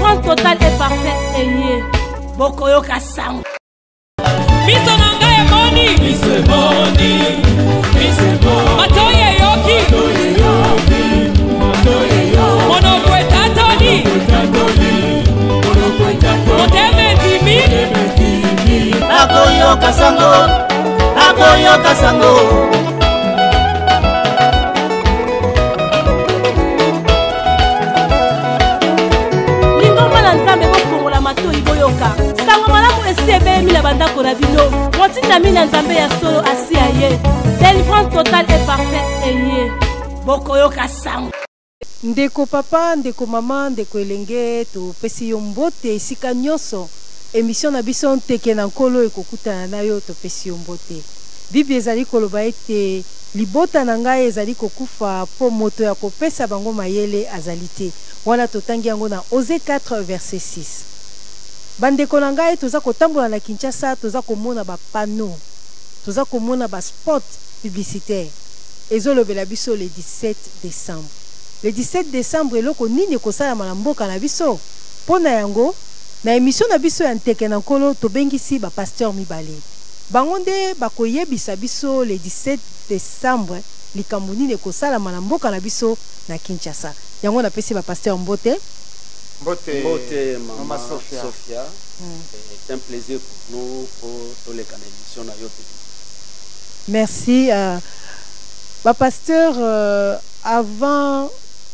Délivrance totale et parfaite. Eye Bokoyoka Sang. Biso nanga e moni. Biso e moni. Biso e moni. Matoye yoki. Matoye yoki. Monokwe tatoni. Moteme timi. Akoyoka Sango. Akoyoka Sango. Sango malamu esiebe mi la banda korabino. Motina mina nzambe ya solo asi aye. Délivrance totale et parfaite. Eye Bokoyoka Sango. Ndeko papa, ndeko mama, ndeko elenge to pesi yo mbote esika nyonso. Émission na biso nteke na nkolo ekokutana na yo to pesi yo mbote. Bible ezali koloba ete libota na ngai ezali kokufa po moto ya kopesa bango mayele azali te. Wana totangi yango na Osée 4 verset 6. Bandeko na ngai toza kotambola na Kinshasa, toza komona ba panneau, toza komona ba spot publicitaire. Ezolobela biso le 17 décembre. Le 17 décembre eloko nini kosala na mboka na biso? Pona yango na émission na biso ya nteke na nkolo tobengisi ba pasteur mibale. Bango nde bakoyebisa biso le 17 décembre likambo nini kosala na mboka na biso na Kinshasa. Yango na pesi ba pasteur mbote. Mbote, Maman Sophia. C'est un plaisir pour nous, pour tous les canalisations à Yote. Merci. Pasteur, avant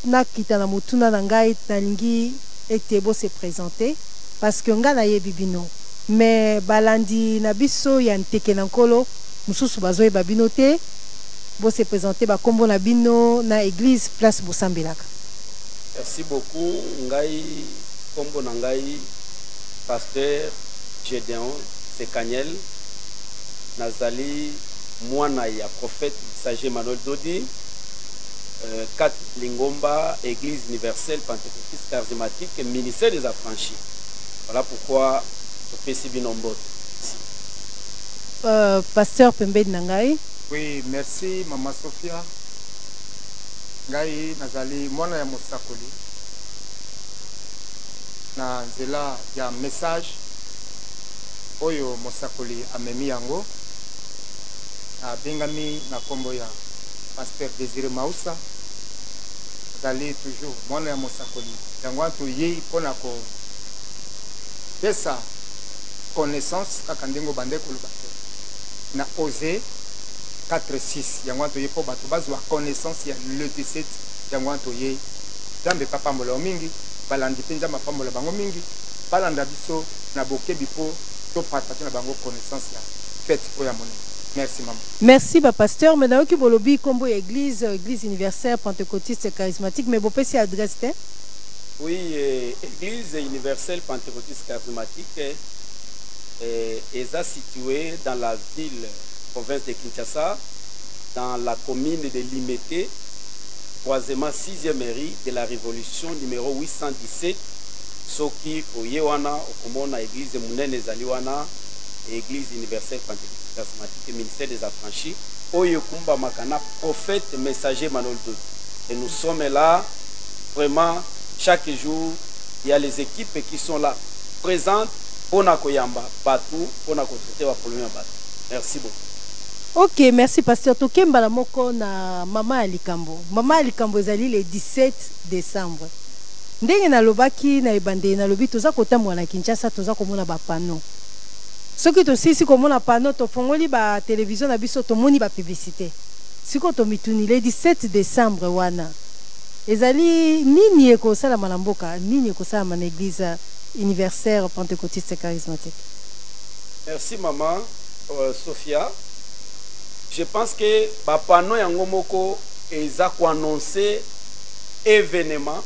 na kitana mutuna nangai talingi etebo se présenter parce que nga na yebibino. Mais balandi na biso ya nteke na nkolo mususu bazoye babino te bo se présenter ba kombo na bino na église place Bosambelaka. Merci beaucoup. Ngai kombo na ngai pasteur Gédéon Sekaniel nazali mwana ya prophète Sage Manuel Dodi 4 Lingomba église universelle pentecôtiste charismatique ministère des affranchis. Voilà pourquoi je fais si bien nombreux. Pasteur Pembe Nangai. Oui, merci Maman Sophia. Ngai nazali mwana ya mosakoli na nzela ya message oyo mosakoli amemi yango abengami na kombo ya pasteur Désiré Mausa. Nazali toujours mwana ya mosakoli yango atoyei mpona ko pesa connaissance kaka ndengo bande koloba na Osée 4-6 yango atoye po bato bazwa connaissance ya le 17 yango atoye jambe papa mbola mingi balandi penza mapambola bango mingi balanda biso na bokebi po to partager na bango connaissance ya fête po ya monene. Merci maman. Merci ba pasteur mais na oki bolobi kombo église universelle pentecôtiste charismatique mais bo pesi adresse te? Oui, église universelle pentecôtiste charismatique est située dans la ville province de Kinshasa, dans la commune de Limete, troisièmement 6e mairie de la révolution numéro 817, Soki Oyewana, Okomona, église Mounene Zaliwana, église universelle pentecôtiste charismatique, ministère des affranchis, Oyekumba Makana, prophète messager Manuel Dodi. Et nous sommes là, vraiment, chaque jour, il y a les équipes qui sont là, présentes, pour Nakoyamba, Batou, pour Nakotraiter la problème à Batou. Merci beaucoup. Ok, merci pasteur. Tokemba la moko na mama Alikambo. Mama Alikambo ezali le 17 décembre. Ndenge na lobaki na ebande na lobi toza kotamwa na Kinshasa toza komona ba panneau. Soki to sisi komona panneau to fongoli ba télévision na biso to moni ba publicité. Siko to mituni le 17 décembre wana. Ezali nini eko sala manamboka, nini eko sala na église universelle pentecôtiste charismatique. Merci maman Sophia. Je pense que Bapano Yangomoko eza ko annoncer événement,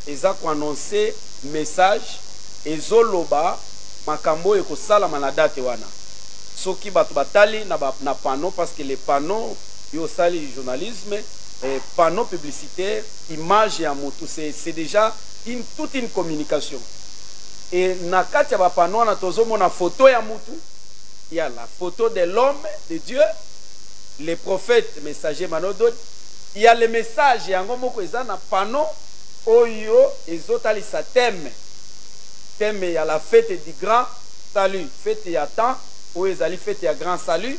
eza ko annoncer message, ezoloba makambo eko sala na date wana. Soki batu batali na panneau parce que les panneaux yo sali journalisme, panneaux publicitaires, images ya moto c'est déjà toute une communication. Et na kati ya bapano na tozomo na photo ya moto, il y a la photo de l'homme de Dieu. Les prophètes messagers Manodod, il y a les messages yango moko eza na panneau oyo ezotali sa thème thème ya la fête du grand salut, fête ya temps oyo ezali fête ya grand salut.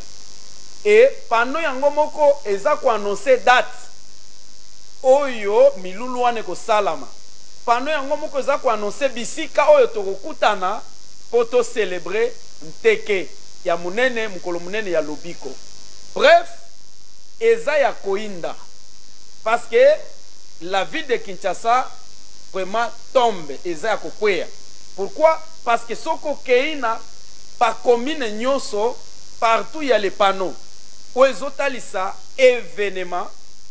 Et pano yango moko eza ko annoncer date oyo milulu wane ko salama. Pano yango moko eza ko annoncer bisika oyo tokokutana poto célébrer nteke ya munene mukolo munene ya lobiko. Bref, eza ya koinda parce que la ville de Kinshasa vraiment tombe eza ya kokwea. Pourquoi? Parce que soko keina pa commune nyoso partout il y a les panneaux. Oezotalisa événement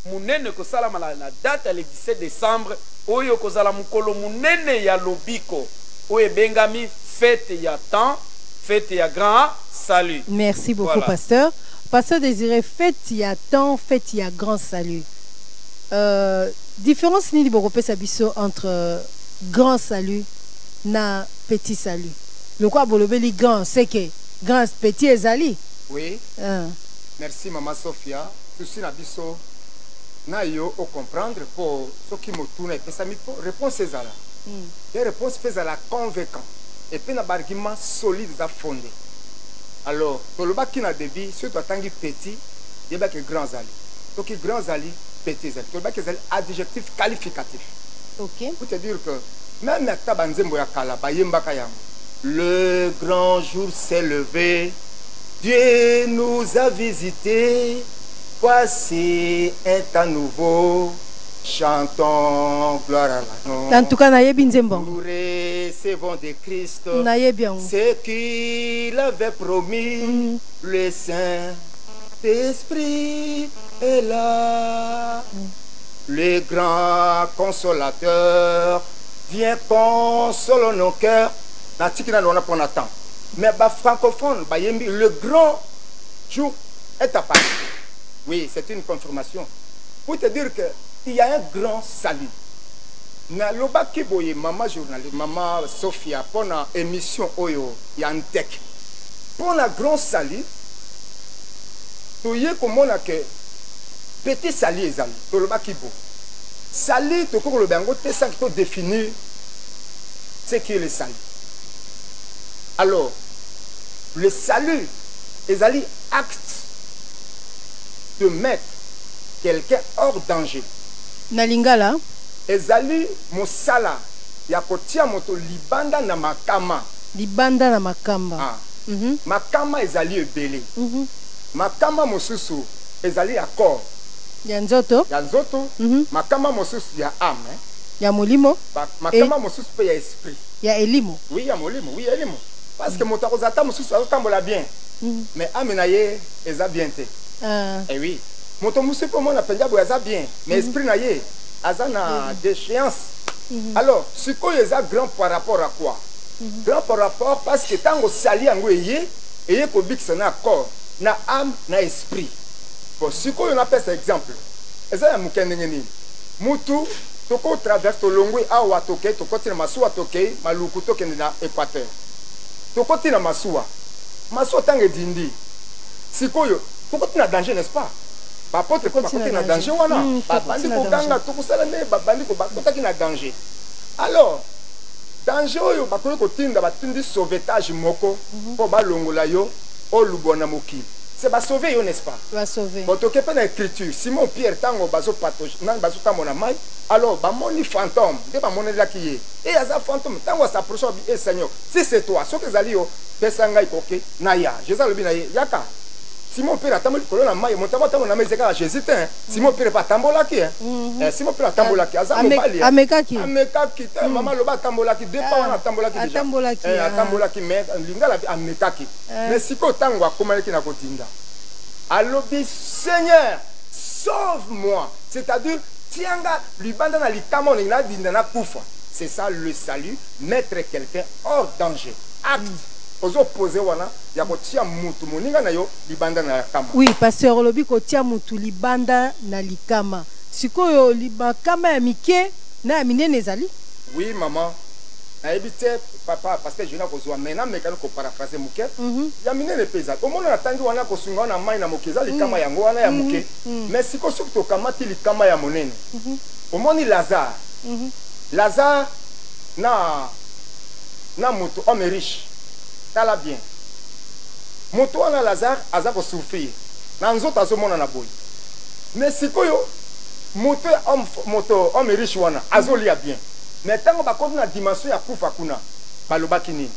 munene ko salama la date le 17 décembre oyo ko zala mukolo munene ya lobiko oyo bengami fête ya temps, fête ya grand salut. Merci beaucoup, voilà. Pasteur. Pasteur Désiré, fête ya temps, fête ya grand salut. Différence ni libéropé sabiso entre grand salut na petit salut. Le quoi bolobeli grand, c'est que grand petit ezali. Oui. Merci maman Sophia. Souci na biso na yo au comprendre pour ce qui me tourne et ça me réponse ezala. Les réponses fait la convaincant et puis na argument solide à fondé. Alors, pour le bas qui n'a débit, si tu attends petit, il y a que grand zali. Donc grand zali, petit zali. Pour le bas qui est adjectif qualificatif. Ok. Pour te dire que même la tabanzembo ya kala bayemba kayam. Le grand jour s'est levé. Dieu nous a visités. Voici un temps nouveau. Chantons gloire à l'agneau. En tout cas, Nzembo. Nous recevons de Christ ce qu'il avait promis. Le Saint-Esprit est là. Le grand consolateur vient consoler nos cœurs. Mais francophone, le grand jour est apparu. Oui, c'est une confirmation. Pour te dire que il y a un grand salut. Na loba kiboye maman journaliste, maman Sophia pour la émission Oyo Yantek. Pour la grand salut, tu y est comme on a que petit salut ezali. To loba kibo. Salut to ko le bango te ça qui définir ce qui est le salut. Alors, le salut ezali acte de mettre quelqu'un hors danger. Nalingala ezali mosala ya kotia moto libanda na makama. Libanda na makamba. Makama ezali ebele. Makama mosusu ezali accord. Ya nzoto. Ya nzoto. Makama mosusu ya âme. Ya molimo. Makama mosusu pe ya esprit. Ya elimo. Oui, ya molimo. Oui, elimo. Parce que moto akozata mosusu azotambola bien. Mais âme na ye eza bien te. Eh oui. Moto musu pour mon appel ya bien, mais esprit na ye azana déchéance. Alors, ce qu'on est grand par rapport à quoi? Grand par rapport parce que tango sali ango eye ko bix na corps, na âme, na esprit. Bon, ce qu'on appelle cet exemple. Eza ya mukendenge ni. Mutu toko traverse to longwe awa toke to koti na masuwa toke maluku toke na équateur. To koti na masuwa. Masuwa tange dindi. Sikoyo toko na danger, n'est-ce pas? Bapotre ko bakote na danger wana babandi ko ganga to kusala ne babandi ko bakotaki na danger. Alors danger oyo bakoki kotinda batindi sauvetage moko po balongola yo o lubona mokili. C'est ba sauver yo, n'est-ce pas? Ba sauver. Bon to kepa na écriture Simon Pierre tango bazo patoge nan bazo tamona mai. Alors ba moni fantôme de ba monela ki ye. Et aza fantôme tango s'approche et Seigneur. Si c'est toi, ce que zali yo pesanga ikoke na ya. Jésus lobi na ye yaka. Simon Pierre tamboli kolona mai montaba tamona mai zeka Jésus te. Simon Pierre pa tambola ki Simon Pierre tambola ki aza mobali. Amekaki te maman loba tambola ki de pa wana tambola ki déjà. Tambola ki mais lingala amekaki. Mais siko tango akomali ki na kotinda. Alobi Seigneur, sauve-moi. C'est-à-dire tianga libanda na likama na dinda na kufa. C'est ça le salut, mettre quelqu'un hors danger. Acte. Oui, pasteur Olobi kotia mutu libanda na likama. Sikoyo libakama ya mike na minene ezali? Oui, maman. Na ebite papa parce que je na kozwa mena mekano ko paraphraser muke. Ya minene peza. Omona na tangi wana ko sunga na mai na mokeza likama yango wana ya muke. Mais siko soki to kamati likama ya monene. Omoni Lazare. Lazare na na moto homme riche tala bien moto wana Lazare aza ko souffrir na nzoto azomona na boy mais sikoyo moto homme riche wana azolia bien mais tango bakomi na dimension ya kufa kuna balobaki nini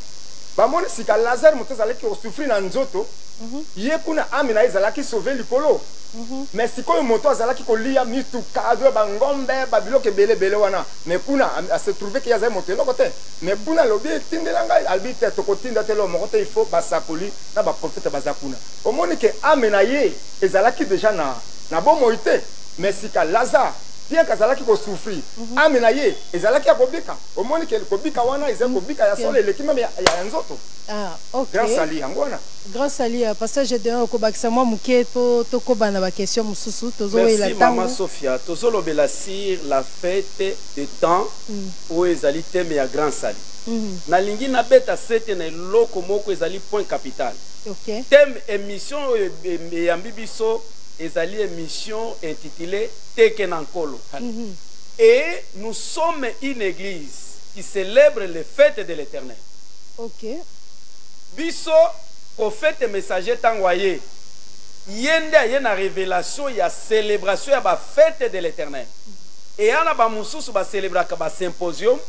bamoni sika Lazare moto azalaki ko souffrir na nzoto ye kuna ame na ezalaki sauver likolo mais sikoyo moto azalaki kolia mituka azo bangombe babiloke bele wana mais kuna se trouver que yazali moto eloko te mais kuna lobi tindela ngai albi te tokotinda te lo moko te il faut basakoli na ba prophète bazakuna omoni ke ame na ye ezalaki déjà na bomoi te mais sika Lazare bien kazalaki ko souffrir ame na ye ezalaki akobika omoni ke kobika wana ezali kobika ya solo elekima ya nzoto. Ah, ok. Grand sali angwana. Grand sali parce que j'ai donné au kobakisa moi muke to kobana ba question mususu tozo la tango. Merci maman Sophia. Tozo lobela sur la fête de temps où ezali thème ya grand sali. Na lingi na beta sete na loko moko ezali point capital. OK. Thème émission ya mbibiso ezali émission intitulée Tekenankolo. Et nous sommes une église qui célèbre les fêtes de l'Éternel. OK. Biso prophète messager tangwaye yende ayena révélation ya célébration ya ba fête de l'Éternel. Et ana ba mususu ba célébraka ba symposium,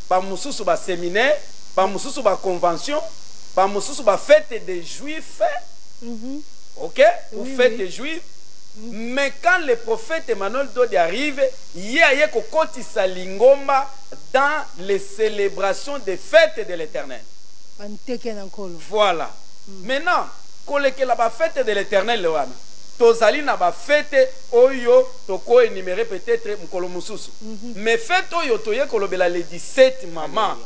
ba mususu ba séminaire, ba mususu ba convention, ba mususu ba fête des juifs. OK? Ou fête des juifs. Mais quand le prophète Emmanuel Dodi arrive, il y a kokoti salingomba dans les célébrations des fêtes de l'Éternel. Voilà. Maintenant, koleke la ba fête de l'Éternel lewana. Tozali na ba fête oyo toko énumérer peut-être mukolo mususu. Mais fête oyo toye kolobela le 17 maman.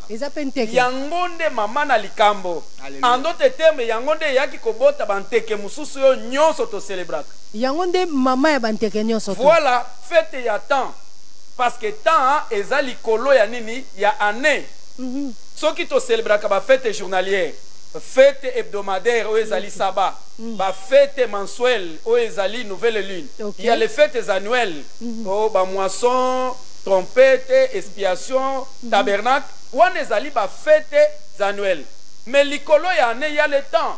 Yangonde mama na likambo. En d'autres termes yangonde yaki kobota banteke mususu yo nyonso to célébraka. Yangonde mama ya banteke nyonso. Voilà, fête ya temps. Parce que temps ezali kolo ya nini ya année. Ceux qui te célèbrent la fête journalière, fête hebdomadaire, où ezali sabbat, la fête mensuelle, où ezali nouvelle lune. Il y a les fêtes annuelles, où moisson, trompette, expiation, tabernacle, où ezali la fête annuelle. Mais l'icolo y a il y a le temps.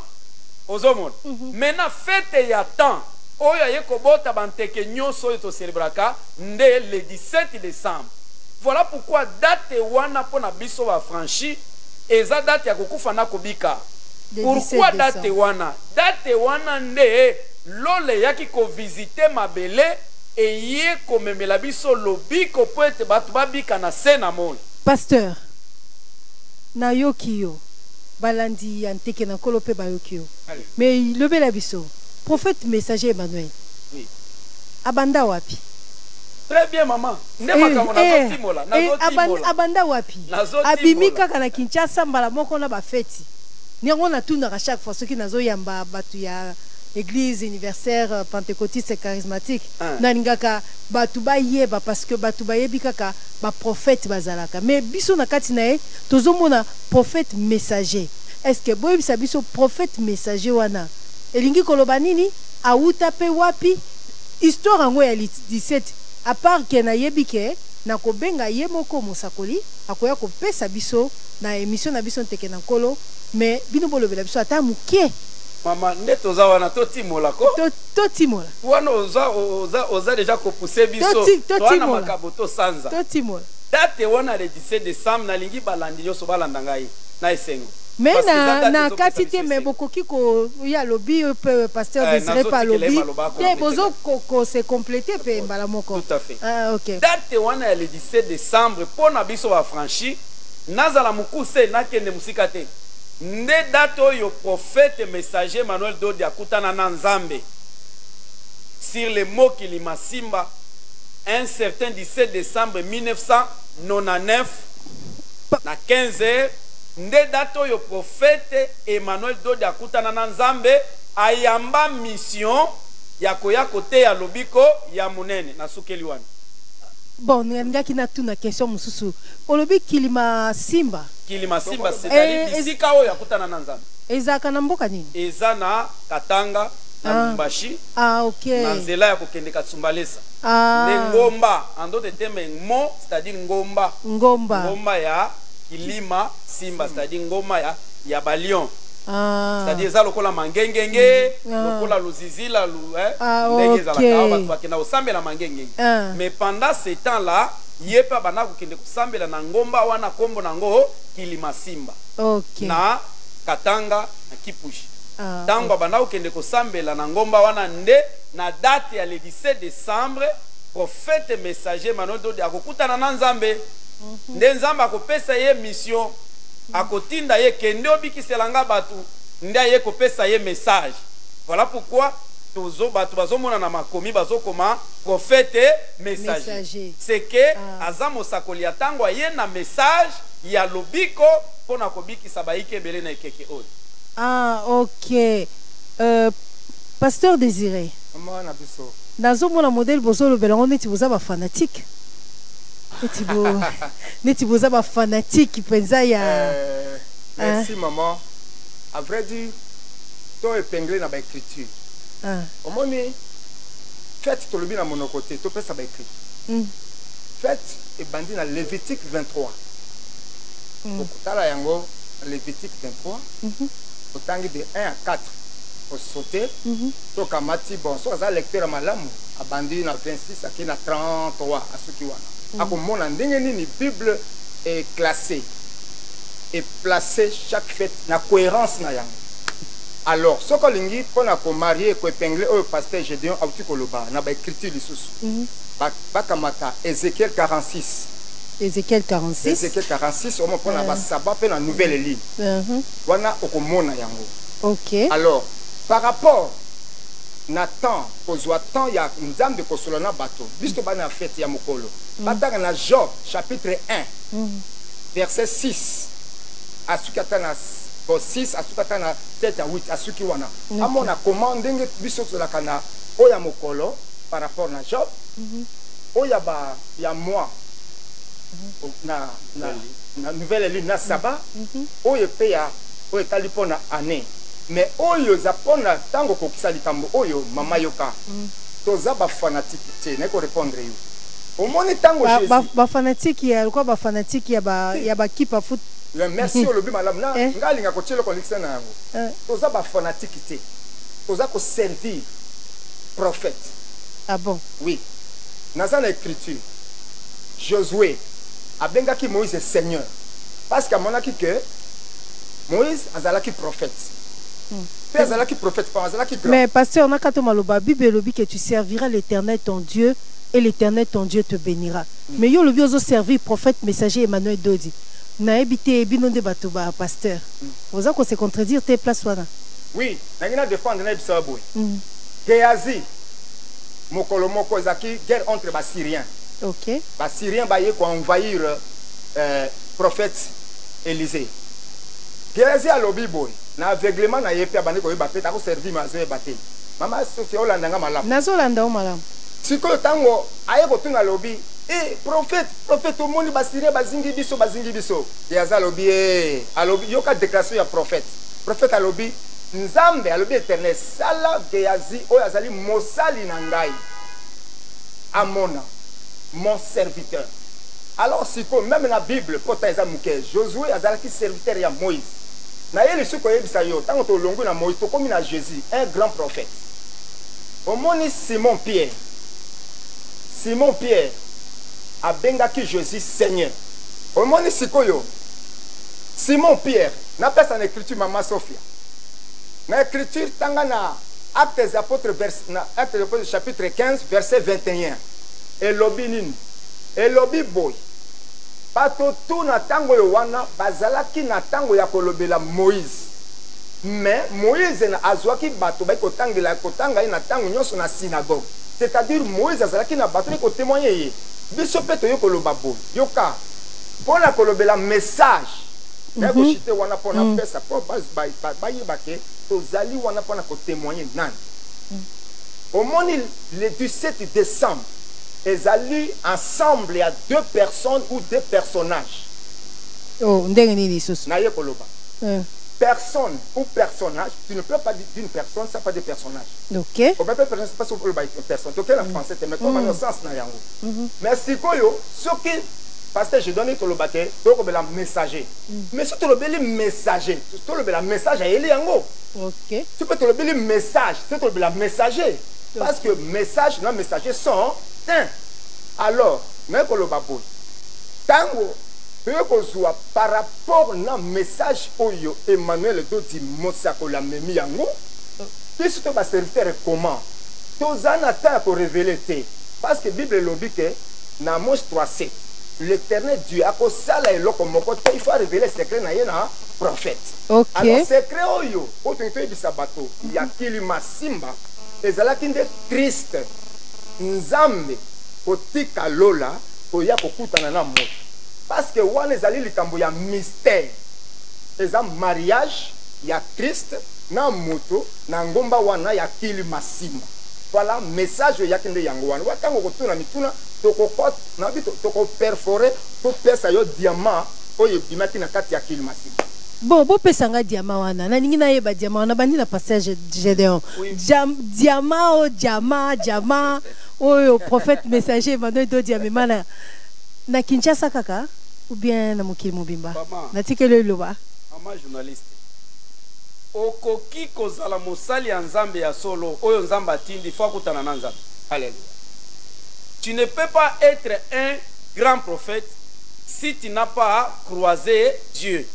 Aux hommes. Maintenant, fête y a temps. Où y a kobota banteke nyonso to célébraka, le 17 décembre. Voilà pourquoi date wana pona biso va franchi eza date ya kokufa na kobika. Pourquoi date wana? Date wana nde lole yaki ko visiter mabele et ye komemela biso lobiko po ete batu babika na sena moi. Pasteur na yokiyo balandi anteke na kolope ba yokiyo. Mais lobela biso prophète messager Emmanuel. Oui. Abanda wapi? Très bien maman. Abanda wapi? Abimika kana Kinshasa mbala moko na ba fête. Nyango na tuna à chaque fois ceux qui nazo yamba batu ya église universitaire pentecôtiste charismatique. Na ngaka batu ba yeba parce que batu ba yebi kaka ba prophète bazalaka. Mais biso na kati na e tozomona prophète messager. Est-ce que boy biso prophète messager wana? Elingi koloba nini? Auta pe wapi? Histoire ngo ya 17 à part que na yebike na kobenga ye moko mosakoli akoya ko pesa biso na émission na biso Tekenankolo mais bino bolobela biso ata mukie mama ndeto za wana to timola ko to timola wana oza déjà ko pousser biso wana makabo to sanza to timola date wana le 17 décembre na lingi balandi yo so balanda ngai na esengo. Mais na katite me bokoki ko ya lobby pasteur Désiré pa lobby te bozo ko se compléter pe mbala moko. Tout à fait. Ah OK. Date wana le 17 décembre pona biso wa franchi nazala mukuse nakende musika te. Nde date oyo prophète messager Emmanuel Dodi akutana na Nzambe sur les mots qu'il m'a simba un certain 17 décembre 1999 na 15h. Nde dato yo prophète Emmanuel Dodi akutana na Nzambe ayamba mission ya koya kote ya lobiko ya munene na sukeli wana. Bon, ngaki na tuna question mususu. Olobi kilima simba. Kilima simba c'est-à-dire bisika oyo akutana na Nzambe. Ezaka na mboka nini? Eza na Katanga na Lumbashi. Ah OK. Na nzela ya kokende Katsumbalesa. Ah. Ngomba en d'autres termes mo c'est-à-dire ngomba. Ngomba. Ngomba ya kilima simba, c'est-à-dire ngoma ya balion. Ah. C'est-à-dire ça lokola mangengenge, lokola luzizila ndenge za la kawa bakina osambela mangengenge. Mais pendant ce temps-là, yepa bana kokende kusambela na ngomba wana kombo nango kilima simba. Okay. Na katanga na kipushi. Tango bana kokende kusambela na ngomba wana nde na date ya le 17 décembre prophète messager manodo de akokutana na Nzambe. Nde Nzambe akopesa ye mission. Akotinda ye kende obikiselanga batu nde ye kopesa ye message. Voilà pourquoi tozo batu bazomona na makomi bazokoma prophète messager. C'est que azamo sakoli atango ye na message ya lobiko pona kobikisa baike belé na keke oyo. Ah, OK. Pasteur Désiré. Mama biso. Nazomona modèle bozolo belango neti boza ba fanatique. Neti boza ba fanatique penza ya merci maman. À vrai dire, to épinglé na ba écriture. Omoni fête to lobi na monokoté, to pesa ba écriture. Fête et bandi na Lévitique 23. Okutala yango Lévitique 23. Otangi de 1 à 4. Au sauter. To kamati bon, so za lecteur malamu abandi na 26 aki na 33 asuki wana. Akomona ndenge nini Bible est classée et placée chaque fête na cohérence na yango. Alors ce que lingi pona ko marier ko épingler au pasteur Gédéon auti koloba na ba écriture lisusu. Ba kamata Ézéchiel 46. Ézéchiel 46. Ézéchiel 46 on pona ba sabbat pe na nouvelle ligne. Wana okomona yango. OK. Alors par rapport na temps kozwa temps ya Nzambe kosolana bato biso bana fête ya mokolo batanga na Job chapitre 1 verset 6 asukata na 6 asukata na 7 à 8 asuki wana amona comment ndenge biso tolaka na oya mokolo par rapport na Job oya ba ya moi na nouvelle ligne na sabbat oya pe ya oya talipona année. Mais oyo zapona tango kokisa likambo oyo mama yoka toza ba fanatique te ne ko répondre yo omoni tango Jésus ba fanatique ya quoi ba fanatique ya ba kipa foot merci olobi malamu na ngalinga ko tshelo konexana na yango toza ba fanatique te toza ko servir prophète. Ah bon? Oui, dans l'écriture Josué abengaki Moïse Seigneur parce que monaki que Moïse azalaki prophète. Mais pasteur, on a quand on Bible que tu serviras l'Éternel ton Dieu et l'Éternel ton Dieu te bénira. Mais yo le bio servir prophète messager Emmanuel Dodi. Na habité bino de batuba pasteur. Vous avez se contredire tes places wana. Oui, na ngina défendre na biso boy. Géasi mokolo moko ezaki guerre entre ba Syriens. OK. Ba Syriens ba ye ko envahir prophète Élisée. Géasi a lobby boy. Na aveuglement na yepe abandi ko yeba peta ko servir mazo e baté mama Sophia olanda nga malamu nazo landa o malamu siko tango aye ko tuna lobby prophète o moni basire bazingi biso yaza lobby alobi yoka déclaration ya prophète alobi Nzambe alobi éternel sala Géasi o azali mosali na ngai amona mon serviteur. Alors siko même na Bible pota eza muke Josué azalaki serviteur ya Moïse. Na yeli suko yebisa yo tango to longo na Moïse to komi na Jésus un grand prophète. Omoni Simon Pierre abengaki Jésus Seigneur. Omoni sikoyo Simon Pierre na pesa na écriture mama Sophia. Na écriture tanga na Actes des Apôtres Actes des Apôtres chapitre 15 verset 21. Elobi nini? Elobi boy. Pato tout na tango yo wana bazalaki na tango ya kolobela Moïse. Mais Moïse na azwaki bato ba kotanga na tango nyonso na synagogue. C'est-à-dire Moïse azalaki na bato ko témoigner ye. Biso peto yo koloba bo. Yoka pona kolobela message. Eko chité wana pona pesa po ba yebake tozali wana pona ko témoigner nan. Au moni le 17 décembre ils allaient ensemble, il y a deux personnes ou deux personnages. Oh, Naye koloba. Personne ou personnage, tu ne peux pas dire d'une personne, ça pas de personnage. OK. On peut pas dire personne. Donc quel français mais comme dans le sens na yango. Mais si koyo, ce qui pasteur je donne que le bâtiment donc le messager mais si tu le messager tu le message à Eli yango OK tu peux te le message c'est tu le messager parce que message non messager sont un alors mais que le baboy tango par rapport na message oyo Emmanuel Dodi Mosako la memi yango puisque tu vas servir comment tozana ta ko révéler parce que Bible lobi que na Amos 3:7 l'Éternel Dieu a kosala eloko moko il faut révéler secret na yena prophète. OK. Alors secret oyo otonto bisabato ya kilima simba ezalaki nde Christ nzambe kotika lola koya kokutana na moto parce que wana ezali likambo ya mystère eza mariage ya Christ na moto na ngomba wana ya kilima simba. Voilà message ya kende yango wana watango kotuna mituna tokokot na bito toko perforer to pesa yo diamant oyo bimaki na kati ya kilimasi bon pesa nga diamant wana na ningi na yeba diamant wana bandi na passage Gédéon diamant oyo prophète messager Emmanuel Dodi amemana na Kinshasa kaka ou bien na mokili mobimba na tikelo loba mama journaliste okoki kozala mosali ya nzambe ya solo oyo nzambe atindi fo akutana na nzambe. Alléluia. Tu ne peux pas être un grand prophète si tu n'as pas croisé Dieu.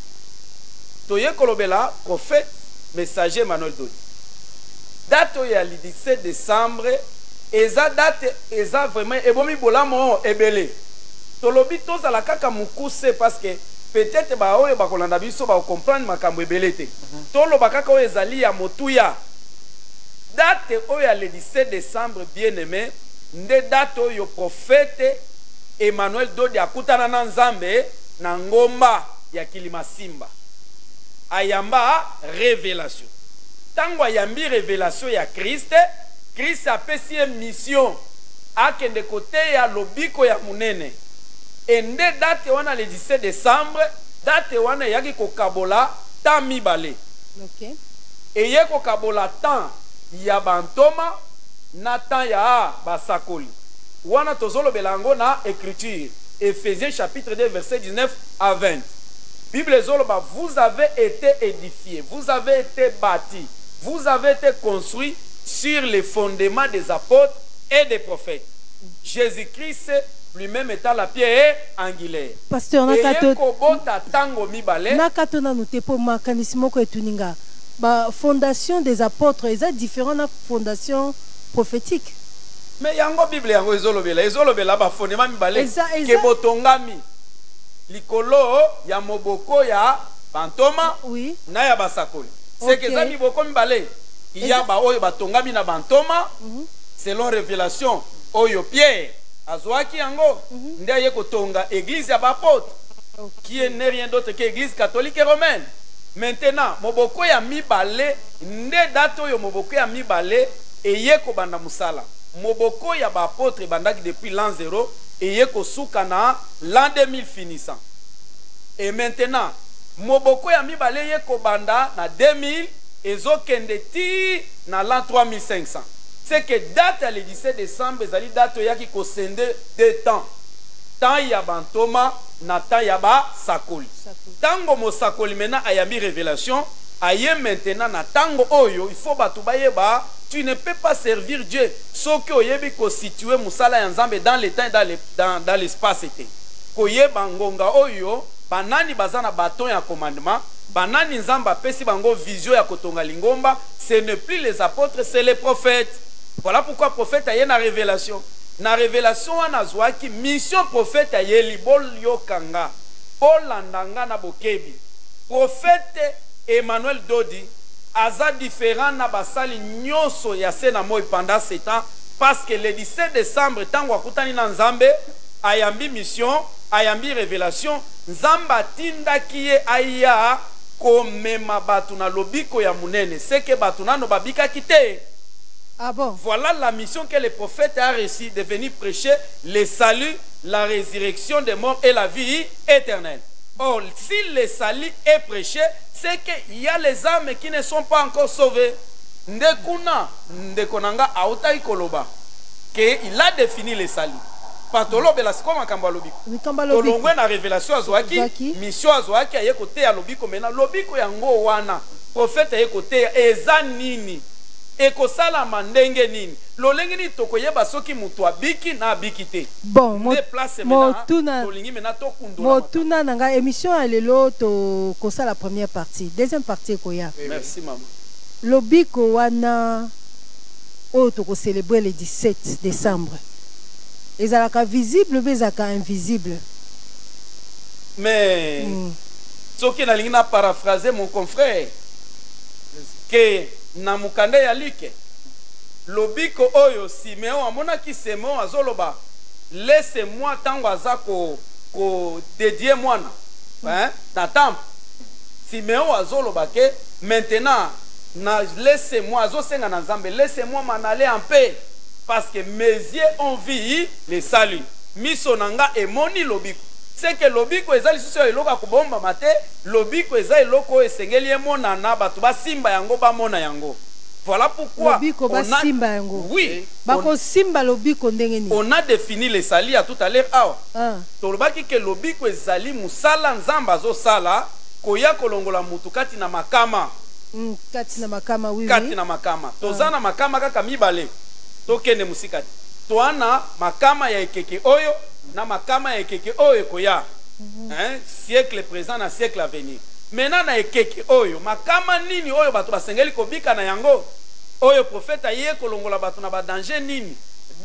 Toye kolobela prophète messager Emmanuel Dodi date oyo ya 17 décembre eza date eza vraiment ebomi bolamo ebele tolobi tozala kaka mukuse parce que peut-être ba oyo bakolanda biso ba comprendre makambo ebele te toloba kaka oyo ezali ya motuya date oyo ya le 17 décembre bien aimé nde date oyo prophète Emmanuel Dodi akutana na nzambe na ngomba ya kilima simba ayamba révélation tango ayambi révélation ya Christ apesi mission akende kote ya lobiko ya munene ende date wana le 17 décembre date wana yaki kokabola temps mibale. OK. Eye kokabola temps ya bantoma na temps ya basakoli wana tozolobela yango na écriture Éphésiens chapitre 2 verset 19 à 20. Bible zoloba vous avez été édifiés, vous avez été bâtis, vous avez été construits sur les fondements des apôtres et des prophètes. Jésus-Christ lui-même étant la pierre angulaire. Pasteur nakato kobota tango mibale nakato na nutepo makanismo ko etuninga ba fondation des apôtres eza différent na fondation prophétique. Mais yango Bible yango ezolobela ba fondement mibale ke botongami likolo ya moboko ya bantoma oui na ya basakoli. C'est que ça miboko mibale iya ba oyo batongami na bantoma selon révélation oyo Pierre azwaki yango nde aye kotonga église ya bapôtre qui est n'est rien d'autre que église catholique et romaine. Maintenant moboko ya mibale nde date oyo moboko ya mibale eye ko banda musala moboko ya bapôtre bandaki depuis l'an 0 eye ko suka na l'an 2000 finissant. Et maintenant moboko ya mibale eye ko banda na 2000 ezokende ti na l'an 3500. C'est que date le 17 décembre ezali date yaki ko sende de temps ya bantoma na temps ya ba sakoli tango mo sakoli mena ayambi révélation aye maintenant na tango oyo il faut batu bayeba tu ne peux pas servir Dieu soki oyebi ko situer musala ya nzambe dans le temps et dans l'espace été koyeba ngonga oyo banani bazana baton ya commandement banani nzamba pesi bango vision ya kotonga lingomba ce n'est plus les apôtres c'est les prophètes. Voilà pourquoi prophète a une révélation. Na révélation wana zwaki mission prophète a yeli bol yokanga bolandanga na bokebi. Prophète Emmanuel Dodi aza différent na basali nyonso ya sena moi pendant 7 ans parce que le 17 décembre tango akutani na nzambe ayambi mission ayambi révélation nzamba tinda kiye aya komema batu na lobiko ya munene c'est que batu nano babika kite. Ah bon? Voilà la mission que le prophète a reçue de venir prêcher le salut, la résurrection des morts et la vie éternelle. Or, si le salut est prêché, c'est qu'il y a les âmes qui ne sont pas encore sauvées. Ndekuna, ndekonanga aoutai koloba, qu'il a défini le salut. patolobela siko makambo lobiko tolongwe na révélation azwaki mission azwaki aye kote ya lobiko mena lobiko yango wana prophète aye kote eza nini ekosalama ndenge nini lolenge ni tokoyeba soki mutu abiki na abiki te bon motuna nanga émission ya lelo tokosala première partie deuxième partie ekoya merci maman lobiko wana oyo tokocélébrer le 17 décembre ezalaka visible ou ezalaka invisible mais soki nalingi na paraphraser mon confrère que na mukande ya like lobiko oyo Simeon amonaki Simeon azoloba laissez-moi tango aza ko dédier mwana na temple Simeon azoloba ke maintenant na laissez-moi azosenga na Nzambe laissez-moi m'en aller en paix parce que mes yeux ont vu le salut miso nanga emoni lobiko c'est que lobiko ezali susu eloko akobomba mate lobiko eza eloko esengeli emonana bato basimba yango bamona yango voilà pourquoi lobiko basimba yango oui bako simba lobiko ndenge ni on a défini le sali à tout à l'heure awa tolobaki ke lobiko ezali musala Nzamba azosala koya kolongola mutu kati na makama kati na makama oui kati na makama tozana makama kaka mibale tokende musikati toana makama ya ekeke oyo na makama ya ekeke oyo koya siècle présent na siècle à venir maintenant na ekeke oyo makama nini oyo bato basengeli kobika na yango oyo prophète aye kolongola bato na ba danger nini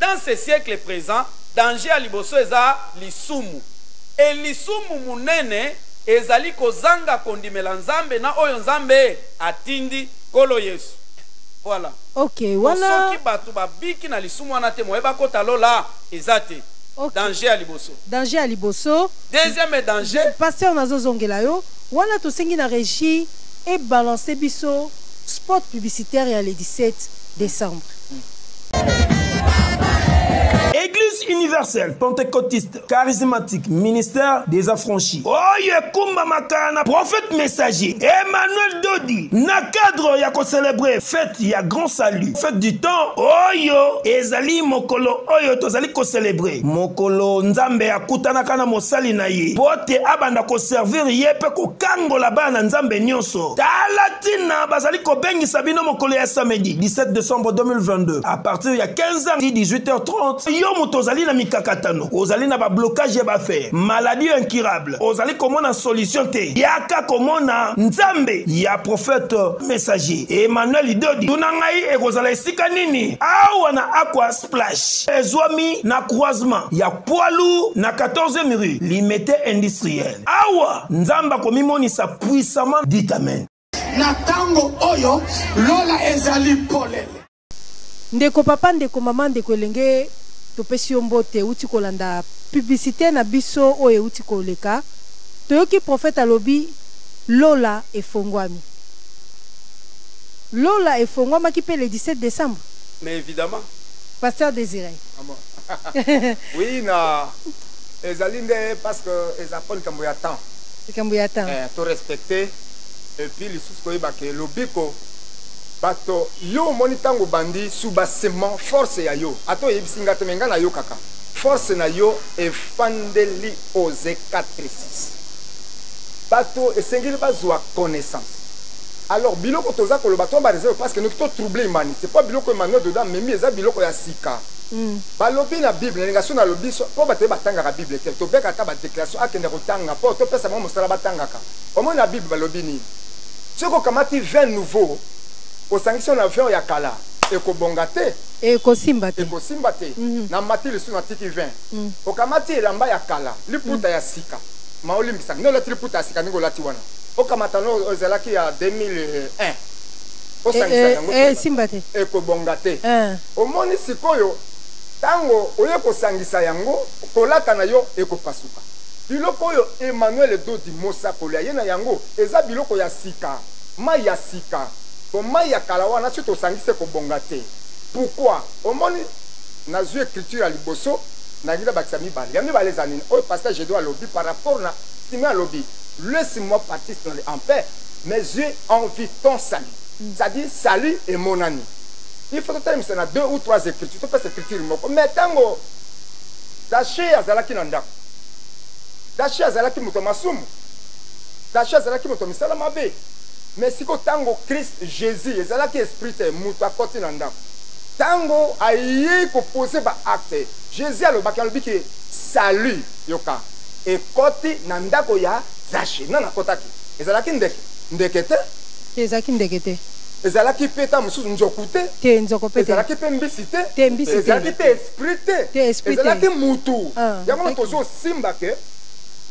dans ce siècle présent danger ya liboso eza lisumu e lisumu munene ezali kozanga kondimela Nzambe na oyo Nzambe atindi kolo Yesu voilà ok voilà soki bato babiki na lisumu wana te moyeba kota lola ezate danger à liboso danger à liboso deuxième danger pasteur nazozongela yo wana tosengi na régie et balancer biso spot publicitaire ya le 17 décembre Église universelle, pentecôtiste, charismatique, ministère des affranchis. Oye Kumba Makana, prophète messager, Emmanuel Dodi, na cadre ya ko célébrer fête ya grand salut, fête du temps. Oyo ezali mokolo oyo tozali ko célébrer. Mokolo Nzambe akutana kana mosali na ye. Pote abanda ko servir ye pe ko kangola bana Nzambe nyonso. Talatina bazali ko bengi sabino mokolo ya samedi 17 décembre 2022 à partir ya 15h 18h30. Yo mutozali na mikakatano ozali na ba blocage ya ba fer maladie incurable ozali komona solution te yaka komona Nzambe ya prophète messager Emmanuel Dodi tunangai ekozala esika nini awa na aqua splash ezwami na croisement ya poilu na 14e rue limité industriel awa Nzamba komimonisa puissamment dit amen na tango oyo lola ezali polele ndeko papa ndeko mama ndeko elenge topesi mbote uti kolanda publicité na biso oyo uti koleka toyoki prophète alobi lola efongwami ki pe le 17 décembre mais évidemment pasteur Désiré oui na ezalinde parce que ezapon kambo ya temps to respecter et puis les sous koyeba ke lobiko bato yo moni tango bandi suba sement force ya yo ato yebisinga te menga na yo kaka force na yo efandeli oze 4-6 bato esengeli bazwa connaissance alors biloko toza koloba to ba réserve parce que nous to troubler humanité c'est pas biloko Emmanuel dedans mais eza biloko ya sika balobi na bible négation na lobi po bato batanga ka bible te to beka ka ba déclaration akende kotanga po to pesa mo mosala batanga ka omo na bible balobi ni soko kamati 20 nouveau au sanction na vin ya kala ekobonga te ekosimba te na matili suna tiki 20 okamati elamba ya kala liputa ya sika maolimbisa no lati liputa ya sika ningo lati wana okamata no ozalaki ya 2001 osangisa yango simba te ekobonga te omoni sikoyo tango oye kosangisa yango kolata na yo ekopasuka biloko oyo Emmanuel Dodi Mosa kolia ye na yango eza biloko ya sika mai ya sika mai ya kala wana soki tosangise kobonga te pourquoi omoni nazwi écriture ya liboso nangila bakisa mibale ya mibale eza nini oyo pasteur Gédéon alobi par rapport na Simeon alobi laisse-moi partir en paix mais j'ai envie ton salut c'est-à-dire salut et mon ami il faut que tu aies 2 ou 3 écritures tu peux écriture moko mais tango Zaché azalaki na ndako. Zaché azalaki moto masumu. Zaché azalaki moto misala mabe. Mais siko tango Christ Jésus ezalaki esprit te moto akoti na ndako. Tango aye ko poser ba acte. Jésus alobaki alobiki salut yoka. Et koti na ndako ya Zaché nana kotaki. Ezalaki ndekete. Ezalaki ndekete. Ezalaki peta mususu njokute. Te nzokopete. Ezalaki pe mbisite. Te mbisite. Ezalaki pe esprit te. Te esprit te. Ezalaki mutu. Yango tozo simba ke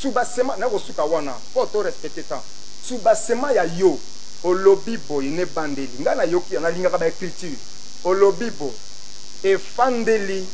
subasema na kosuka wana. Po to respecter ta. Subasema ya yo. Olobibo ine bandeli. Ngana yoki na linga ba écriture. Olobibo e fandeli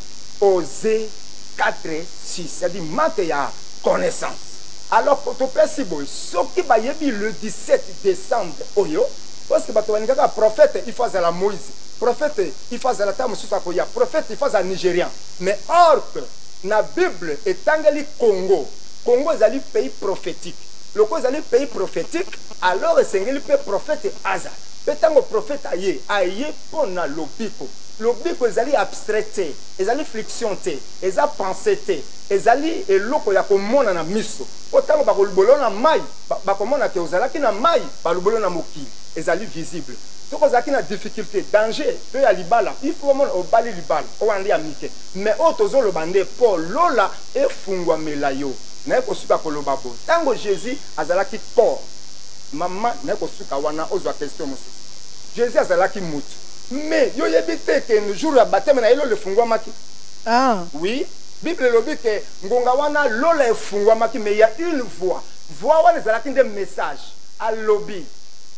Osée 4:6. C'est-à-dire manque ya connaissance. Alors pour tout possible, ce qui va y le 17 décembre oyo. Parce que le prophète, il faut à la Moïse. Prophète, il faut à la Tam Sousakoya. Prophète, il faut à Nigérian. Mais or que, la Bible est Tangali Congo. Congo est un pays prophétique. Le Congo est un pays prophétique. Alors, c'est un pays prophète Aza. Pétango prophète aïe. Aïe pour na lobiko. Lobiko est un abstraité. Est un frictionné. Est un pensé. Est un loko ya komona na miso. Autant ba kolbolo na mai. Ba komona ke ozalaki na mai. Ba lobolo na mokili. Ezali visible. Ce qu'on a une difficulté, danger, peut y aller libala. Il faut au bali libala, au andi amike. Mais autozo le bandé pour lola et fungwa melayo. N'est pas suka kolobabo. Tango Jésus azalaki corps. Maman n'est pas suka wana ozwa question monsieur. Jésus azalaki mut. Mais yo yebite que le jour ya baptême na elo le fungwa maki. Ah. Oui. Bible le dit que ngonga wana lola e fungwa maki mais il y a une voix. Voix wana azalaki des messages à lobby.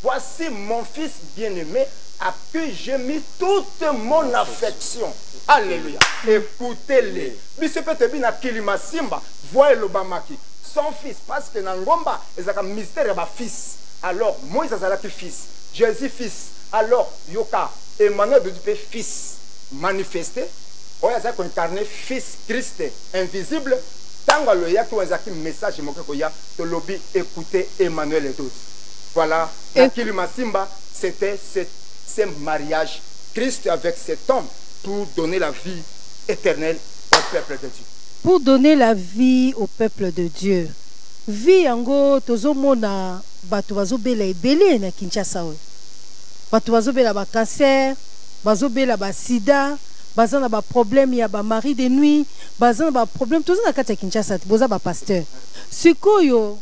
Voici mon fils bien-aimé à qui j'ai mis toute mon affection. Alléluia. Écoutez-les. Bishop Tebina Kilima Simba, voyez le Bamaki. Son fils, parce que Nangomba, il y a un mystère de fils. Alors, Moïse a un fils. Jésus, fils. Alors, Yoka, Emmanuel de Dieu, fils. Manifesté. Il y a un incarné, fils Christ, invisible. Tant que il y a un message, de lobby, écoutez Emmanuel et d'autres. Voilà, Kilima Simba, c'était ce mariage Christ avec cet homme pour donner la vie éternelle au peuple de Dieu. Pour donner la vie au peuple de Dieu. Vie yango tozomona bato bazobela ebele na Kinshasa. Bato bazobela ba cancer, bazobela ba sida, bazana ba problème ya ba mari de nuit, bazana ba problème tozana kati ya Kinshasa, boza ba pasteur. Sikoyo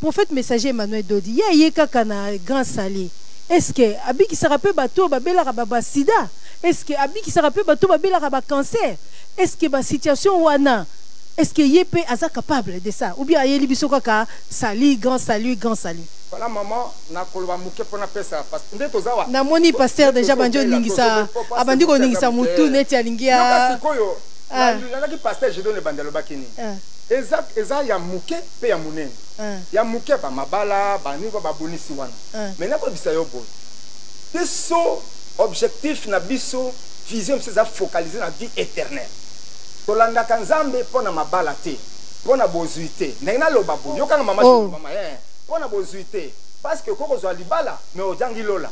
prophète messager Emmanuel Dodi, ya yeka kana grand sali. Est-ce que abi qui se rappelle bateau babela ba sida? Est-ce que abi qui se rappelle bateau babela ba cancer? Est-ce que ba situation wana? Est-ce que yepé aza capable de ça? Ou bien yeli biso kaka sali grand salut grand salut. Voilà maman na kolwa muke pona pesa parce que ndeto zawa. Na moni pasteur déjà banjo ningisa abandi ko ningisa mutu neti alingia. Na sikoyo na ki pasteur je donne bandelo bakini. Eza ya muke pe ya munene. Ya muke ba mabala ba niko ba bonisi wana. Mais na ko bisa yo bo. Biso objectif na biso vision c'est à focaliser na vie éternelle. Tolanda kanzambe pona mabala te. Pona bozuité. Nena lo babu. Yo kanga mama mama pona bozuité. Parce que koko zo libala mais ojangi lola.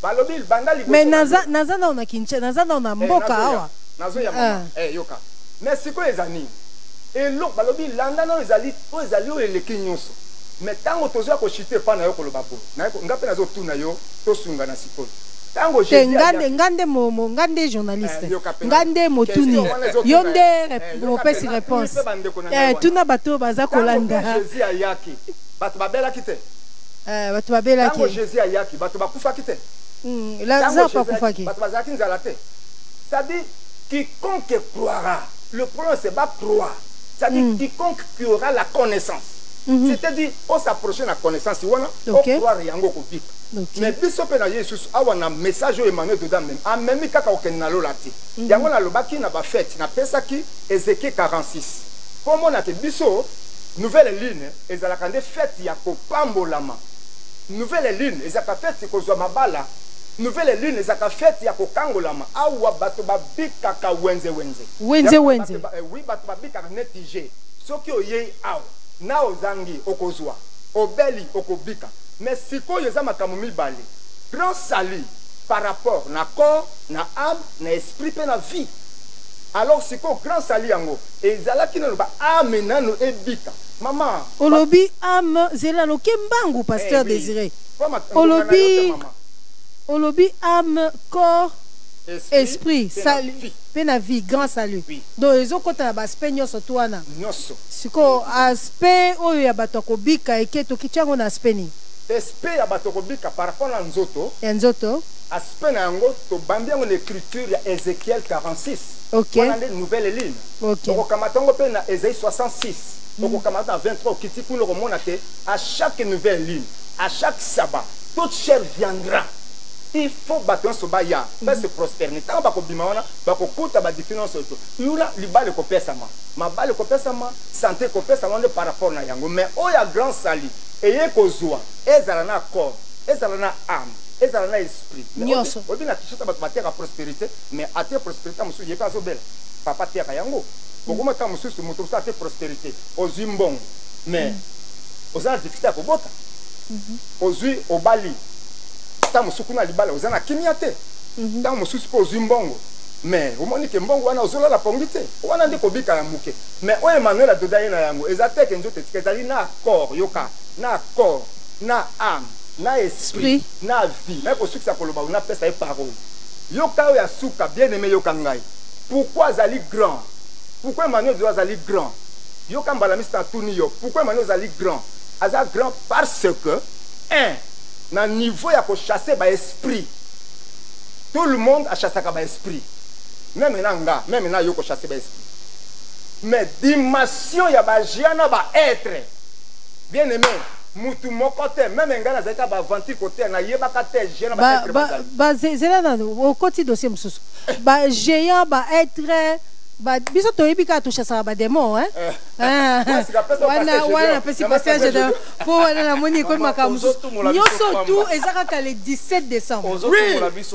Balobi bandali mais naza na ona kinche naza na ona mboka awa. Nazo ya mama. Yoka. Mais siko ezani. Et l'autre, balobi landa no ezali o eleki nyonso. Mais tango tozo ko chiter pa na yo ko lobabo. Na ko ngape nazo tuna yo to sunga na sikoyo. Tango Jésus ngande journaliste. Ngande motuni. Yonde mo pesi réponse. Tuna bato baza kolanda. Jésus ayaki. Bato babela kite. Bato babela ki. Tango Jésus ayaki, bato bakufa kite. Lazare pas kufa ki. Bato bazaki nzala te. C'est-à-dire quiconque croira. Le problème c'est pas croire. C'est-à-dire quiconque qui aura la connaissance. C'est-à-dire, on s'approche de la connaissance, on croit yango kobik. Mais biso pe na Yesus awa na message o Emmanuel dedans même. A même kaka okena lolati. Yango na lobaki na ba fête na pesa ki Ézéchiel 46. Comme on a ke biso nouvelle ligne ezalaka nde fête ya kopambolama. Nouvelle ligne ezaka fête kozwa mabala. Nouvelle lune ezaka fête ya kokangolama awa bato babika ka wenze. Oui bato babika netije. Soki oye awa na ozangi okozwa obeli okobika. Mais sikoyo eza makambo mibale. Grand salut par rapport na corps, na âme, na esprit pe na vie. alors siko grand sali yango ezalaki nano ba ame nano ebika maman olobi ame zela no kembangu pasteur Désiré olobi ame corps esprit salut pe na vie grand salut donc ezokota na baspect nyonso to wana nyonso siko aspect oyo ya bato akobika eke tokitiango na aspect ni aspect ya bato kobika par rapport na nzoto ya nzoto aspect na yango tobambi yango na écriture ya Ézéchiel 46 wana nde nouvelle ligne okokamata yango mpe na Ésaïe 66 okokamata na 23 okiti kuna okomona te à chaque nouvelle ligne à chaque sabbat toute chair viendra. Il faut battre un sobaya, parce que prospérité. Tant que bima wana, bako kuta ba différence auto. Yula libale ko pesa ma. Ma bale ko pesa ma, santé ko pesa ma par rapport na yango. Mais oya grand sali, eye ko zwa, ezala na corps, ezala na âme, ezala na esprit. Nyonso. Obi na kishota ba batera prospérité, mais ate prospérité musu ye pas obela. Papa tera yango. Boko ta musu su mutu sa te prospérité. Ozwi mbongo. Mais ozana difficulté ko bota. Ozwi obali. Tant musuku na libala ozana kimia te tant mususu po zimbongo mais omoni ke mbongo wana ozola la pongite wana ndiko bika ya muke mais o Emmanuel adodaye na yango ezateke nzote tikezali na corps yoka na corps na âme na esprit na vie mais ko sukisa koloba na pesa e parole yoka ya suka bien aimé yoka ngai pourquoi azali grand pourquoi Emmanuel doit azali grand yoka mbala mista tuni yo pourquoi Emmanuel azali grand azali grand parce que na niveau ya ko chasser ba esprit tout le monde a chassé ba esprit même na yo ko chasser ba esprit mais dimension ya ba jiana ba être bien aimé mutu mokote même ngana zaka ba ventir côté na yeba ka te jiana ba être ba zela na au côté dossier mususu ba géant ba être ba biso toyebi ka tushasa ba démon wana pesi passage de po wana na moni ko makamusu nyoso tout ezaka ka le 17 décembre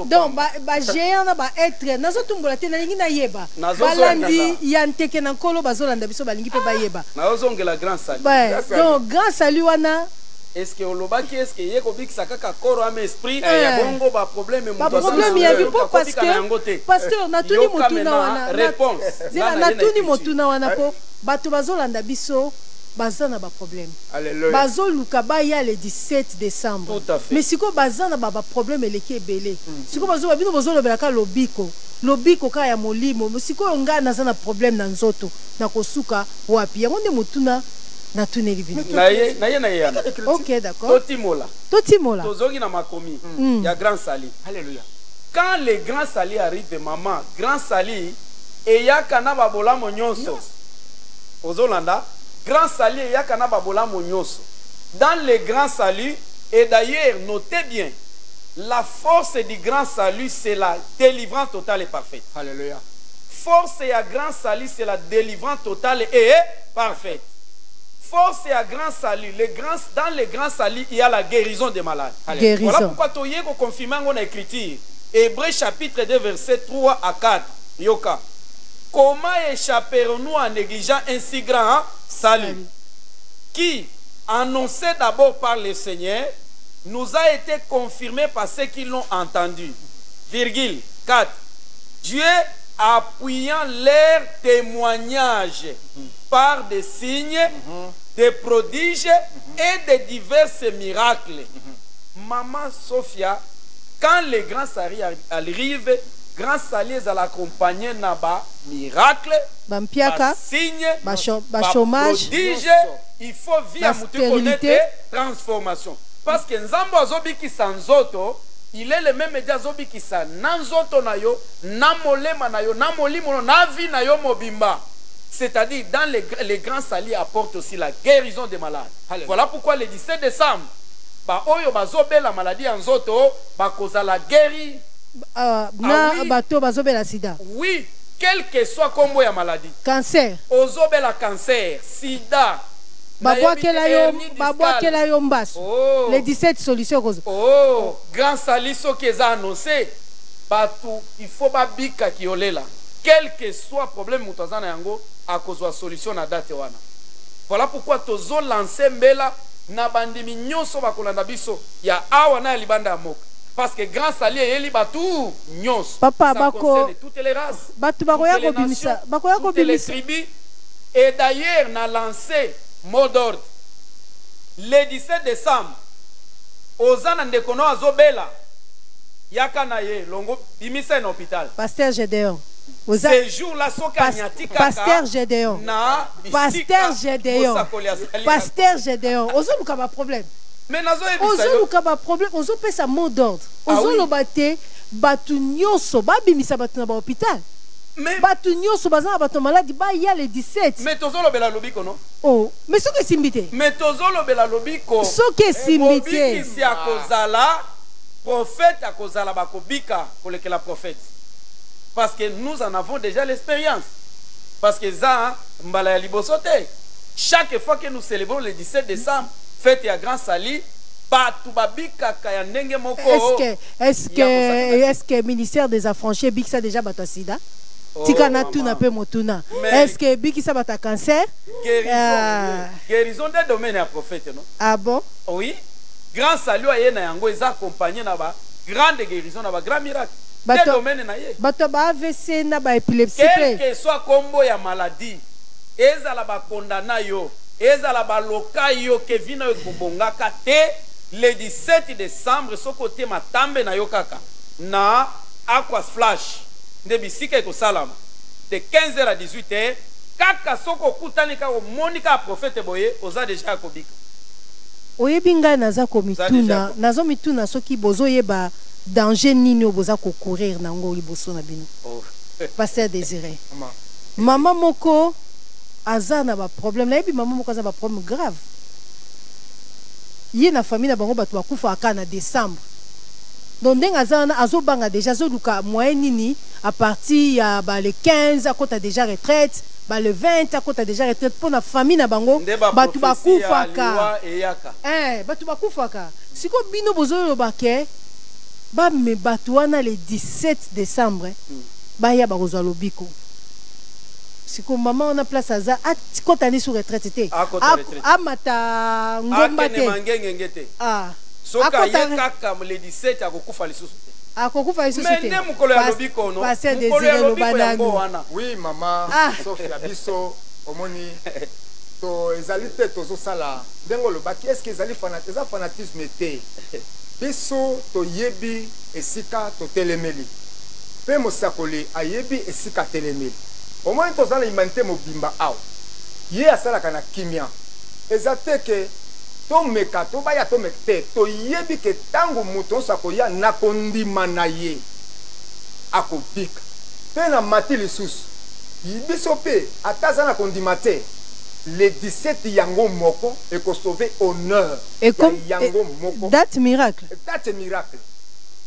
donc ba géant na ba être nazo tumbola te na lingi na yeba balandi ya nteke na nkolo bazolanda biso balingi pe ba yeba nazongela grand salut donc grand salut wana est-ce que olobaki est-ce que yeko bikisa kaka corps ame esprit ya bongo ba problème ba problème ya bipo parce que pasteur na tuni motuna wana réponse na tuni motuna wana po bato bazolanda biso bazana ba problème bazoluka ba ya le 17 décembre mais siko bazana ba problème eleki ebele siko bazoba bino bazolobela ka lobiko ka ya molimo siko nga nazana problème na nzoto na kosuka wapi yango nde motuna na tuneli bino na ye OK d'accord totimola tozoki na makomi ya grand sali alléluia quand le grand sali arrive maman grand sali eyaka na babolamo nyonso ozolanda grand sali eyaka na babolamo nyonso dans le grand salut et d'ailleurs notez bien la force du grand salut c'est la délivrance totale et parfaite alléluia force ya grand salut c'est la délivrance totale et parfaite. Force et à grand salut. Dans le grand salut, il y a la guérison des malades. Guérison. Voilà pourquoi tu as confirmé dans l'écriture. Hébreux chapitre 2, versets 3 à 4. Yoka. Comment échapperons-nous en négligeant un si grand salut qui, annoncé d'abord par le Seigneur, nous a été confirmé par ceux qui l'ont entendu. Virgule 4. Dieu appuyant leur témoignage par des signes, des prodiges et de divers miracles. Maman Sophia, quand les grands salis arrivent, grands salis à l'accompagner naba miracle, signe, prodige, il faut via mutualité transformation. Parce que Nzambo azobiki sanzoto, il est le même diazobi qui sa nanzoto na yo, na molema na yo, na molimo na vi na yo mobimba. C'est-à-dire, dans les grands salis apportent aussi la guérison des malades. Alléluia. Voilà pourquoi le 17 décembre, bah, oyo bazobe la maladie en zoto, bah, cause la guéri. Oui, quel que soit combo ya maladie. Cancer. Ozobe la cancer, sida. Les 17 solutions. Oh, grand saliso qui est annoncé. Batou, il faut pas bika qui olela. Quel que soit problème mutazana yango, à cause de la solution na date wana. Voilà pourquoi tozo lancer mbela na bandimi nyonso bakolanda biso ya awa na libanda ya moka. Parce que grand sali yeli batu nyos. Papa, ça concerne toutes les races. Batu toutes les bimisa. nations, toutes les tribus. Et d'ailleurs, on a lancé mot d'ordre. Le 17 décembre, Ozana Ndekono Azobela, Yakanaye, Longo, bimisa en hôpital. Pasteur Gédéon. Ce jour-là, Pasteur Gédéon. Pasteur Gédéon. Pasteur Gédéon. Ozo nous a problème. Mais nazo nous a problème. Ozo peut sa mot d'ordre. Ozo le bate batu nyoso ba bimisa batu na ba hôpital. Mais batu nyoso bazana batu malade ba ya le 17. Mais tozo lo bela lobiko non? Oh, mais ce que simbité. Mais tozo lo bela lobiko. Ce que simbité. Ici à Kozala, prophète à Kozala bakobika koleke la prophète. Parce que nous en avons déjà l'expérience. Parce que ça, mbala libosote. Chaque fois que nous célébrons le 17 décembre, fête à Grand Sali, est-ce que le ministère des Affranchis Big ça déjà bata sida? Tikana tout n'a pas motuna. Est-ce que Big ça bata cancer? Guérison des domaines à prophète non? Ah bon? Oui. Grand Sali a yena yango est accompagné na ba grande guérison na ba grand miracle. Des domaines na ye. Bato ba AVC na ba épilepsie. Quel que soit combo ya maladie, ezala ba condamna yo, ezala ba loka yo ke vina yo kobongaka te. Le 17 décembre, ce côté matambe na yokaka na Aquas Flash de bisika ko salama de 15h à 18h kaka soko kutani ka monika prophète boye oza déjà kobika oyebinga naza komituna nazo mituna soki bozo yeba danger nini oboza ko courir nango liboso na bino. Pasteur Désiré maman moko aza na ba problème na yebi maman moko aza ba problème grave. Il y a une famille qui a en décembre. Donc, azo banga déjà luka moyen à partir le 15 à côté déjà retraite, le 20 à côté déjà retraite pour la famille na bango batu bakufaka. Batu bakufaka. Si ko bino bozo lobake ba me batu wana le 17 décembre ba ya ba lobiko. Si comme maman on a place à ça, quand on est sur retraite, mata ngomba te. Ah. Soka yeka comme le 17 à kokufa lisusu te. A kokufa lisusu te. Mais ne mukolo ya lobiko no. Pasteur Désiré Lobanano. Oui maman, Sophia biso omoni to ezalité tozo sala. Dengo lobaki est-ce que ezali fanatisme te? Biso to yebi esika to telemeli. Pe mosakoli ayebi esika telemeli. Au moins, tu as l'humanité mobimba aw. Yé a sala kana kimia. Ezate ke to meka to baya to mekte to yebi ke tango muton sakoya na kondima na ye. Akobika. Pe na mati lisusu. Yibiso pe atazana kondimate. Le 17 yango moko et ko sauver honneur. Et comme yango moko. Date miracle. Date miracle.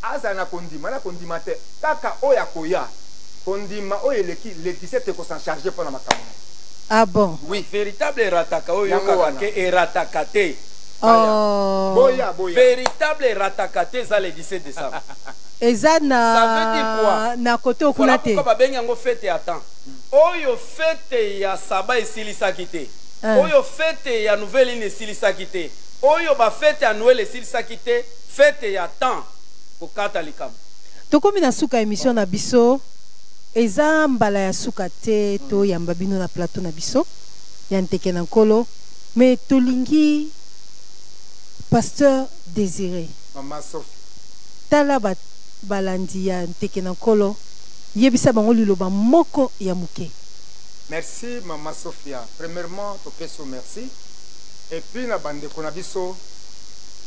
Azana kondima na kondimate. Kaka oya koya. Kondima oyeleki le 17 ko s'en charger pour la makambo. Ah bon? Oui, véritable rataka oyoka ke eratakate. Oh. Boya. Véritable ratakate za le 17 décembre. Eza na ça veut dire quoi? Na côté okunate. Pourquoi ba benga ngo fête à temps? Oyo fête ya saba esilisaki te. Oyo fête ya nouvelle ine esilisaki te. Oyo ba fête ya Noël esilisaki te. Fête ya temps ko kata likam. Tokomi na suka émission na biso. Eza mbala ya suka te to yamba bino na plateau na biso ya nteke na nkolo mais tolingi Pasteur Désiré Maman Sophie tala balandi ya nteke na nkolo yebisa bango liloba moko ya muke. Merci Maman Sophia. Premièrement to peso merci et puis na bande ko na biso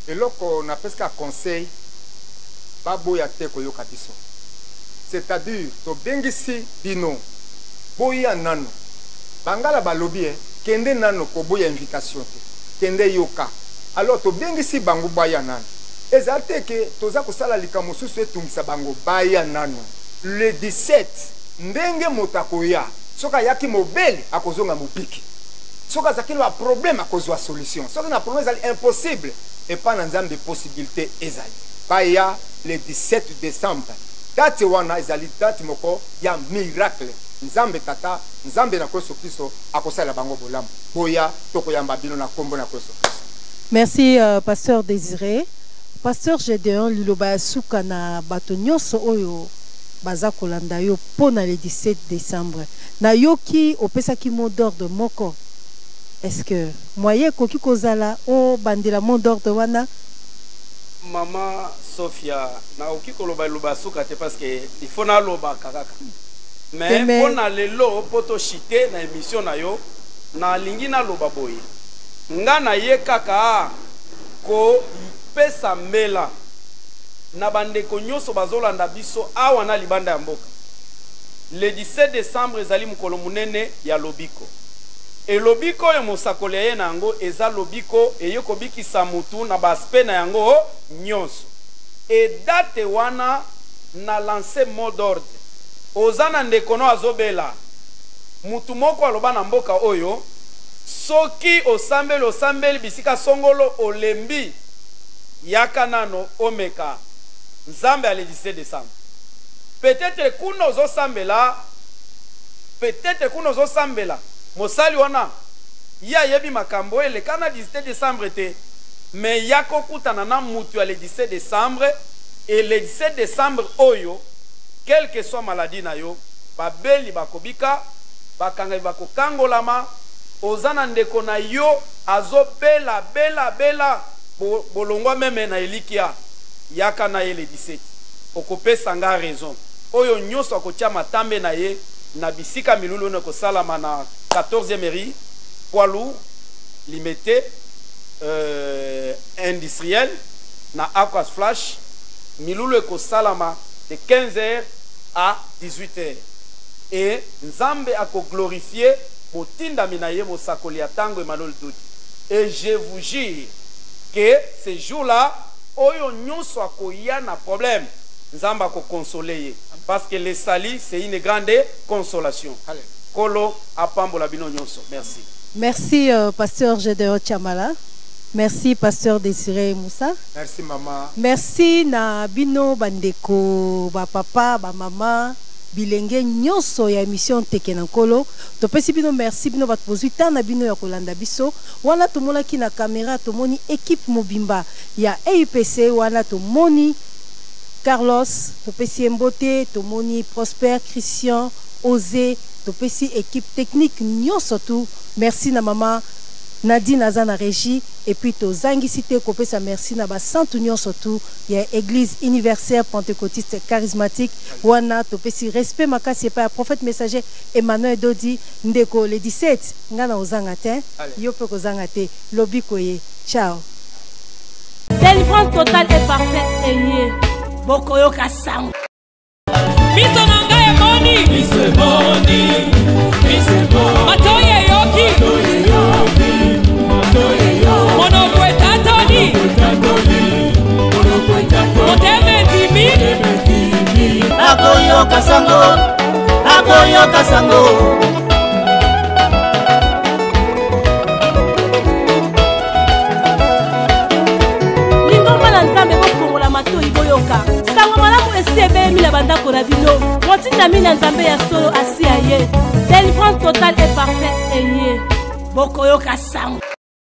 eloko na peska conseil babo ya te ko yoka biso. C'est-à-dire, to bengisi bino, boya nano. Bangala balobi, kende nano ko boya invitation te. Kende yoka. Alors, to bengisi bango baya nano. Ezate ke, toza kosala likambo susu etungisa bango baya nano. Le 17, ndenge motakoya. Soka yaki mobeli, akozonga mopiki. Soka zakini wa problème, akozwa solution. Soka na problème, ezali impossible. Et pas dans de possibilité, ezali. Baya, le 17 décembre. Date wana ezali date moko ya miracle. Nzambe tata, nzambe na Yesu Kristo akosala bango bolamu. Boya toko yamba bino na kombo na Yesu Kristo. Merci Pasteur Désiré. Pasteur Gédéon liloba ya suka na bato nyonso oyo baza kolanda yo pona le 17 décembre. Na yoki opesaki mot d'ordre moko. Est-ce que moyen koki kozala o bandela mot d'ordre wana? Maman Sophia, na oki koloba loba suka te parce que il faut na loba kakaka. Mais pona lelo poto chité na émission na yo na lingi na loba boye. Nga na ye kaka ko pesa mbela na bandeko nyonso bazolanda biso awa na libanda ya mboka. Le 17 décembre ezali mukolo munene ya lobiko. E lobiko ya mosakoli ye nango eza lobiko eyeko bikisa mutu na baspe na yango nyonso. E date wana na lancer mot d'ordre. Ozana ndekono azobela mutu moko aloba na mboka oyo soki osambeli bisika songolo olembi yaka nano omeka nzambe à le 17 décembre. Peut-être kuno zo sambela mosali wana ya yebi makambo ele kana 17 décembre te mais yako kutana na mutu à le 17 décembre et le 17 décembre oyo quelle que soit maladie na yo babeli bakobika bakanga bakokangolama ozana ndeko na yo azo bela bolongwa meme na elikia yaka na ye le 17 okopesa nga raison oyo nyonso akotia matambe na ye na bisika milulu ne kosalama na 14e mairie poids lourd limité industriel na Aquas Flash milulu ekosalama de 15h à 18h et nzambe ako glorifier motinda minaye mosakoli ya tango Emmanuel Dodi. Et je vous jure que ce jour-là oyo nyonso akoya na problème nzamba ko consoler parce que les salis c'est une grande consolation. Allez. Kolo apambola bino nyonso. Merci. Merci pasteur Gédéon Chamala. Merci pasteur Désiré Moussa. Merci maman. Merci na bino bandeko ba papa ba mama bilenge nyonso ya émission Teke na Nkolo. To pesi bino merci bino bat pozita na bino ya kolanda biso. Wana to mona ki na caméra to moni équipe mobimba ya EIPC wana to moni Carlos, to pesi Mbote, to moni Prosper, Christian, Osé, to pesi équipe technique nyonso tout. Merci na maman Nadine Azana Régie et puis to zangi cité kopesa merci na ba santu nyonso tout ya église universelle pentecôtiste charismatique wana to pesi respect makasi pa prophète messager Emmanuel Dodi ndeko le 17 ngana ozanga te yo pe kozanga te lobiko ye ciao. Délivrance totale et parfaite et bokoyo kasang. Biso nanga e moni, biso e moni, biso e moni. Matoye yoki, mono kweta toni, moteme timi. Akoyo kasango. Lingoma la nzambe bofongola matoyi boyoka. Sango malamu esebe mi la bandako na bino. Motinda mi na nzambe ya solo asi aye. Délivrance totale et parfaite et bokoyoka sango.